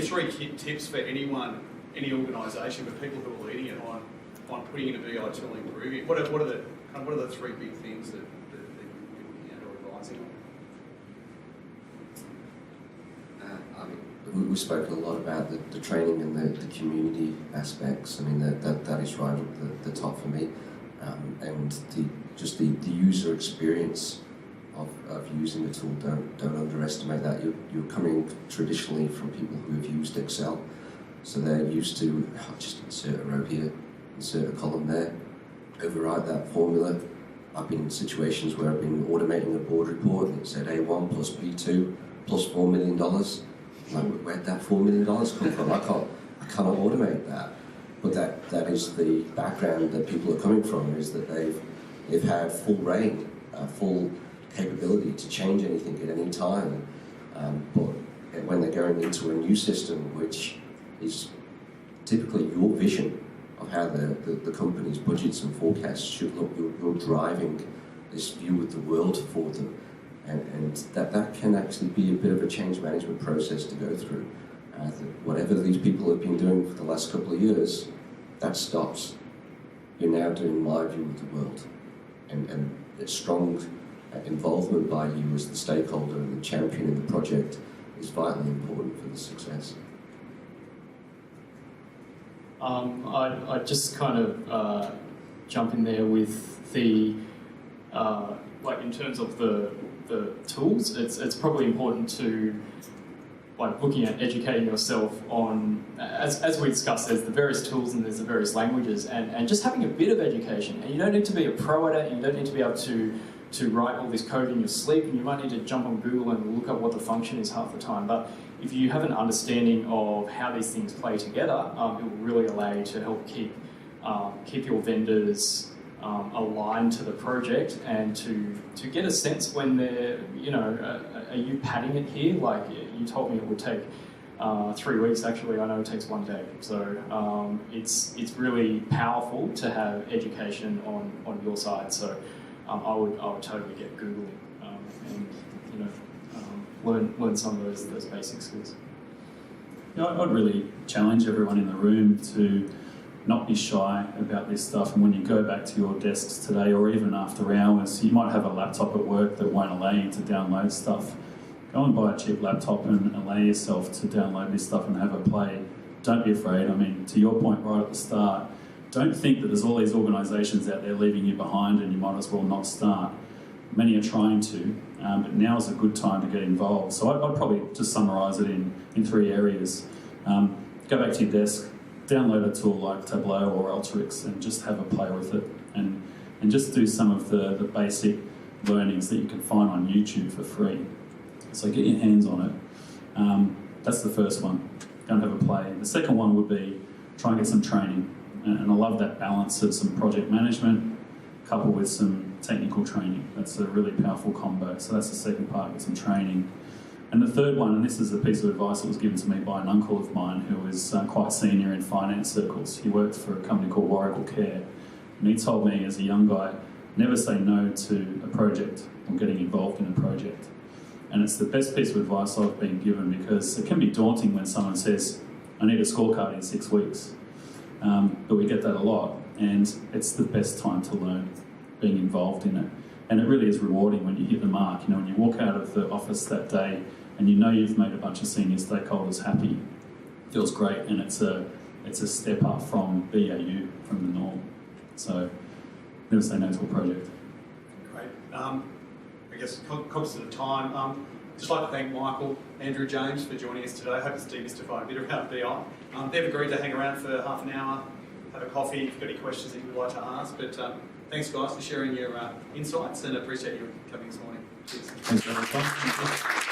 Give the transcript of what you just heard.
three tips for anyone, any organisation, but people who are leading it on putting in a BI tool and improving it? What are the three big things that you're looking at or advising on? We've spoken a lot about the training and the community aspects. I mean, that is right at the top for me. And the user experience of using the tool, don't underestimate that. You're coming traditionally from people who have used Excel, so they're used to just insert a row here, insert a column there, override that formula. I've been in situations where I've been automating a board report and it said A1 plus B2 plus $4 million. Like, where'd that $4 million come from? I cannot automate that. But that is the background that people are coming from, is that they've had full reign, full capability to change anything at any time. But when they're going into a new system, which is typically your vision of how the company's budgets and forecasts should look, you're driving this view of the world for them. And that can actually be a bit of a change management process to go through. Whatever these people have been doing for the last couple of years, that stops. You're now doing my view of the world. And a strong involvement by you as the stakeholder and the champion in the project is vitally important for the success. I just kind of jump in there with the, like in terms of the tools, it's probably important to, like, looking at educating yourself on, as we discussed, there's the various tools and there's the various languages, and just having a bit of education. And you don't need to be a pro at it, you don't need to be able to write all this code in your sleep, and you might need to jump on Google and look up what the function is half the time. But if you have an understanding of how these things play together, it will really allow you to help keep your vendors aligned to the project, and to get a sense when they're, are you padding it here? Like, you told me it would take 3 weeks. Actually, I know it takes 1 day. So it's really powerful to have education on your side. So I would totally get Googling and learn some of those basic skills. I'd really challenge everyone in the room to not be shy about this stuff. And when you go back to your desks today, or even after hours, you might have a laptop at work that won't allow you to download stuff. Go and buy a cheap laptop and allow yourself to download this stuff and have a play. Don't be afraid. I mean, to your point right at the start, don't think that there's all these organisations out there leaving you behind and you might as well not start. Many are trying to, but now is a good time to get involved. So I'd probably just summarise it in 3 areas. Go back to your desk, download a tool like Tableau or Alteryx and just have a play with it, and just do some of the basic learnings that you can find on YouTube for free. So get your hands on it. That's the first one. Go and have a play. The second one would be try and get some training. And I love that balance of some project management coupled with some technical training. That's a really powerful combo. So that's the second part, get some training. And the third one, and this is a piece of advice that was given to me by an uncle of mine who was quite senior in finance circles. He worked for a company called Warrigal Care. And he told me as a young guy, never say no to a project or getting involved in a project. And it's the best piece of advice I've been given, because it can be daunting when someone says, I need a scorecard in 6 weeks. But we get that a lot, and it's the best time to learn, being involved in it. And it really is rewarding when you hit the mark. When you walk out of the office that day and you've made a bunch of senior stakeholders happy, it feels great, and it's a step up from BAU, from the norm. So never say no to a project. Great. I guess cognizant of time, just like to thank Michael, Andrew, James for joining us today. I hope it's demystified a bit around BI. They've agreed to hang around for half an hour, have a coffee if you've got any questions that you would like to ask. But thanks, guys, for sharing your insights, and I appreciate you coming this morning. Cheers. Thanks very much.